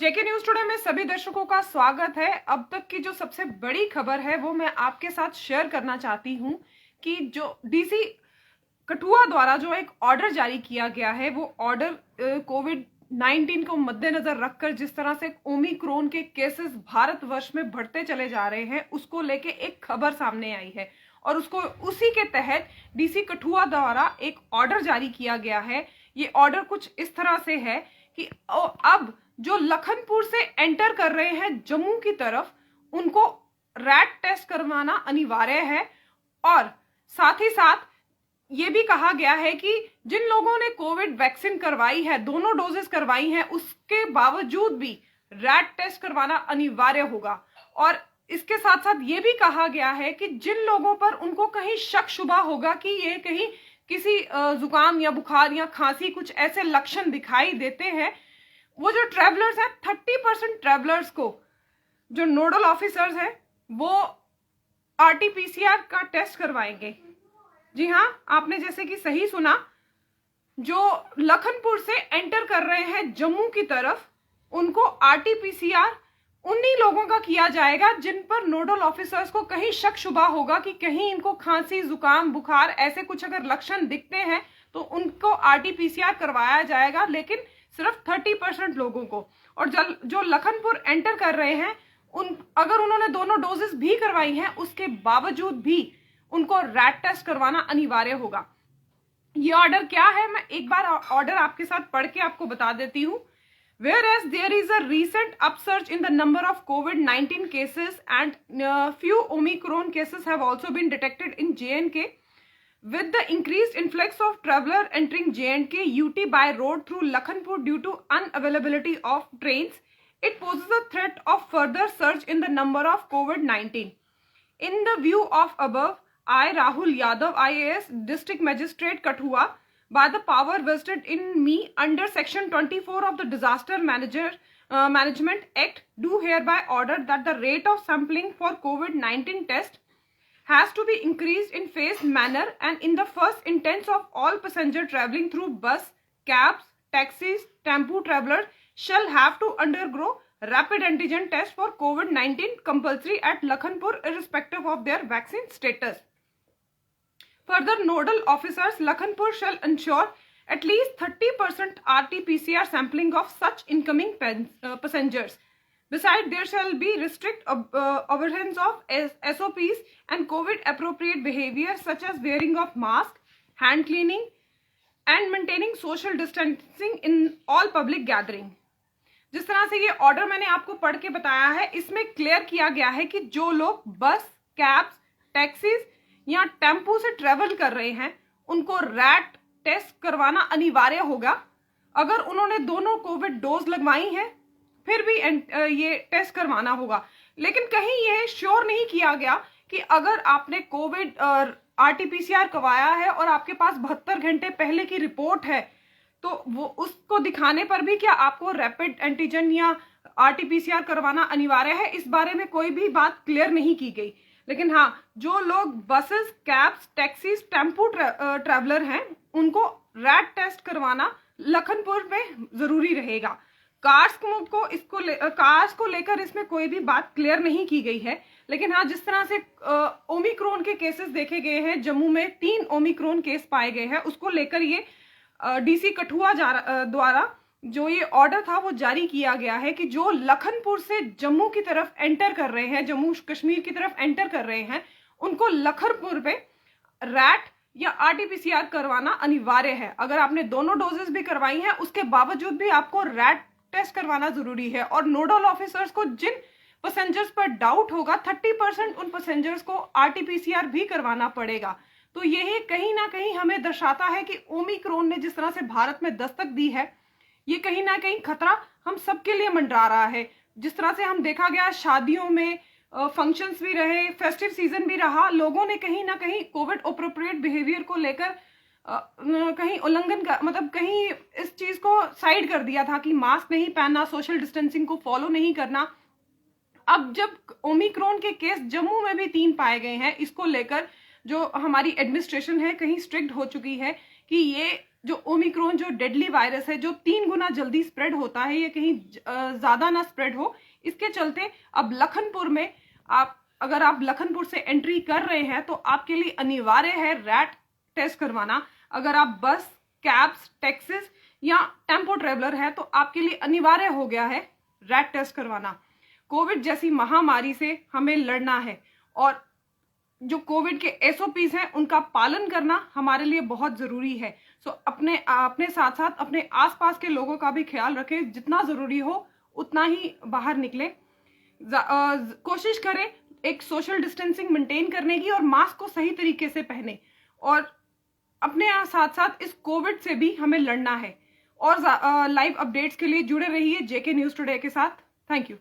जेके news today में सभी दर्शकों का स्वागत है। अब तक की जो सबसे बड़ी खबर है वो मैं आपके साथ शेयर करना चाहती हूं कि जो डीसी कठुआ द्वारा जो एक ऑर्डर जारी किया गया है वो ऑर्डर कोविड-19 को मद्देनजर रखकर जिस तरह से ओमिक्रॉन के केसेस भारतवर्ष में बढ़ते चले जा रहे हैं उसको लेके एक खबर सामने आई है और उसको उसी के तहत डीसी कठुआ द्वारा एक ऑर्डर जारी किया गया है। ये ऑर्डर कुछ इस तरह से है कि अब जो लखनपुर से एंटर कर रहे हैं जम्मू की तरफ उनको रैट टेस्ट करवाना अनिवार्य है और साथ ही साथ ये भी कहा गया है कि जिन लोगों ने कोविड वैक्सीन करवाई है, दोनों डोजेस करवाई हैं, उसके बावजूद भी रैट टेस्ट करवाना अनिवार्य होगा। और इसके साथ साथ ये भी कहा गया है कि जिन लोगों पर उनको कहीं शक शुबा होगा कि ये कहीं किसी जुकाम या बुखार या खांसी कुछ ऐसे लक्षण दिखाई देते हैं, वो जो ट्रेवलर्स हैं 30% ट्रेवलर्स को जो नोडल ऑफिसर्स हैं वो आरटीपीसीआर का टेस्ट करवाएंगे। जी हाँ, आपने जैसे कि सही सुना, जो लखनपुर से एंटर कर रहे हैं जम्मू की तरफ उनको आरटीपीसीआर उन्हीं लोगों का किया जाएगा जिन पर नोडल ऑफिसर्स को कहीं शक शुबा होगा कि कहीं इनको खांसी जुकाम बुखार ऐसे कुछ अगर लक्षण दिखते हैं तो उनको आरटीपीसीआर करवाया जाएगा, लेकिन सिर्फ 30% लोगों को। और जो लखनपुर एंटर कर रहे हैं अगर उन्होंने दोनों डोजेस भी करवाई हैं उसके बावजूद भी उनको रैट टेस्ट करवाना अनिवार्य होगा। ये ऑर्डर क्या है, मैं एक बार ऑर्डर आपके साथ पढ़ के आपको बता देती हूँ। Whereas there is a recent upsurge in the number of COVID-19 cases and few Omicron cases have also been detected in J&K. With the increased influx of traveler entering J&K UT by road through Lakhanpur due to unavailability of trains, it poses a threat of further surge in the number of COVID-19. In the view of above, I, Rahul Yadav, IAS, District Magistrate Kathua, by the power vested in me under Section 24 of the Disaster Management Act, do hereby order that the rate of sampling for COVID-19 test has to be increased in phased manner and in the first instance of all passenger travelling through bus, cabs, taxis, tempo travelers shall have to undergo rapid antigen test for COVID-19 compulsory at Lakhanpur irrespective of their vaccine status. Further, nodal officers Lakhanpur shall ensure at least 30% RT-PCR sampling of such incoming passengers. Besides, there shall be strict observance of SOPs and COVID-appropriate behavior such as wearing of mask, hand cleaning, and maintaining social distancing in all public gathering. जिस तरह से ये order मैंने आपको पढ़ के बताया है, इसमें क्लियर किया गया है कि जो लोग बस, कैब्स, टैक्सीज या टेम्पो से ट्रेवल कर रहे हैं उनको रैट टेस्ट करवाना अनिवार्य होगा। अगर उन्होंने दोनों कोविड डोज लगवाई हैं फिर भी ये टेस्ट करवाना होगा। लेकिन कहीं यह श्योर नहीं किया गया कि अगर आपने कोविड आरटीपीसीआर करवाया है और आपके पास 72 घंटे पहले की रिपोर्ट है तो वो उसको दिखाने पर भी क्या आपको रैपिड एंटीजन या आरटीपीसीआर करवाना अनिवार्य है, इस बारे में कोई भी बात क्लियर नहीं की गई। लेकिन हाँ, जो लोग buses, cabs, taxis, tempo traveller हैं उनको रैट टेस्ट करवाना लखनपुर में जरूरी रहेगा। कार्स को लेकर इसमें कोई भी बात क्लियर नहीं की गई है। लेकिन हाँ, जिस तरह से ओमिक्रॉन के केसेस देखे गए हैं, जम्मू में 3 ओमिक्रॉन केस पाए गए हैं, उसको लेकर ये डीसी कठुआ द्वारा जो ये ऑर्डर था वो जारी किया गया है कि जो लखनपुर से जम्मू की तरफ एंटर कर रहे हैं, जम्मू कश्मीर की तरफ एंटर कर रहे हैं, उनको लखनपुर पे रैट या आरटीपीसीआर करवाना अनिवार्य है। अगर आपने दोनों डोजेस भी करवाई हैं उसके बावजूद भी आपको रैट टेस्ट करवाना जरूरी है। और नोडल ऑफिसर्स को जिन पैसेंजर्स पर डाउट होगा 30% उन पैसेंजर्स को आरटीपीसीआर भी करवाना पड़ेगा। तो यही कहीं ना कहीं हमें दर्शाता है कि ओमिक्रॉन ने जिस तरह से भारत में दस्तक दी है, ये कहीं ना कहीं खतरा हम सबके लिए मंडरा रहा है। जिस तरह से हम देखा गया शादियों में फंक्शंस भी रहे, फेस्टिव सीजन भी रहा, लोगों ने कहीं ना कहीं कोविड अप्रोप्रिएट बिहेवियर को लेकर कहीं उल्लंघन का मतलब कहीं इस चीज को साइड कर दिया था कि मास्क नहीं पहनना, सोशल डिस्टेंसिंग को फॉलो नहीं करना। अब जब ओमिक्रॉन के केस जम्मू में भी 3 पाए गए हैं, इसको लेकर जो हमारी एडमिनिस्ट्रेशन है कहीं स्ट्रिक्ट हो चुकी है कि ये जो ओमिक्रॉन जो डेडली वायरस है, जो 3 गुना जल्दी स्प्रेड होता है, ये कहीं ज्यादा ना स्प्रेड हो, इसके चलते अब लखनपुर में अगर आप लखनपुर से एंट्री कर रहे हैं तो आपके लिए अनिवार्य है रैट टेस्ट करवाना। अगर आप बस, कैब्स, टैक्सीज या टेम्पो ट्रेवलर है तो आपके लिए अनिवार्य हो गया है रैट टेस्ट करवाना। कोविड जैसी महामारी से हमें लड़ना है और जो कोविड के एसओपीज हैं उनका पालन करना हमारे लिए बहुत जरूरी है। सो अपने साथ साथ अपने आसपास के लोगों का भी ख्याल रखें, जितना जरूरी हो उतना ही बाहर निकले। कोशिश करें एक सोशल डिस्टेंसिंग मेंटेन करने की और मास्क को सही तरीके से पहने, और अपने साथ साथ इस कोविड से भी हमें लड़ना है। और लाइव अपडेट्स के लिए जुड़े रहिए जेके न्यूज टुडे के साथ। Thank you.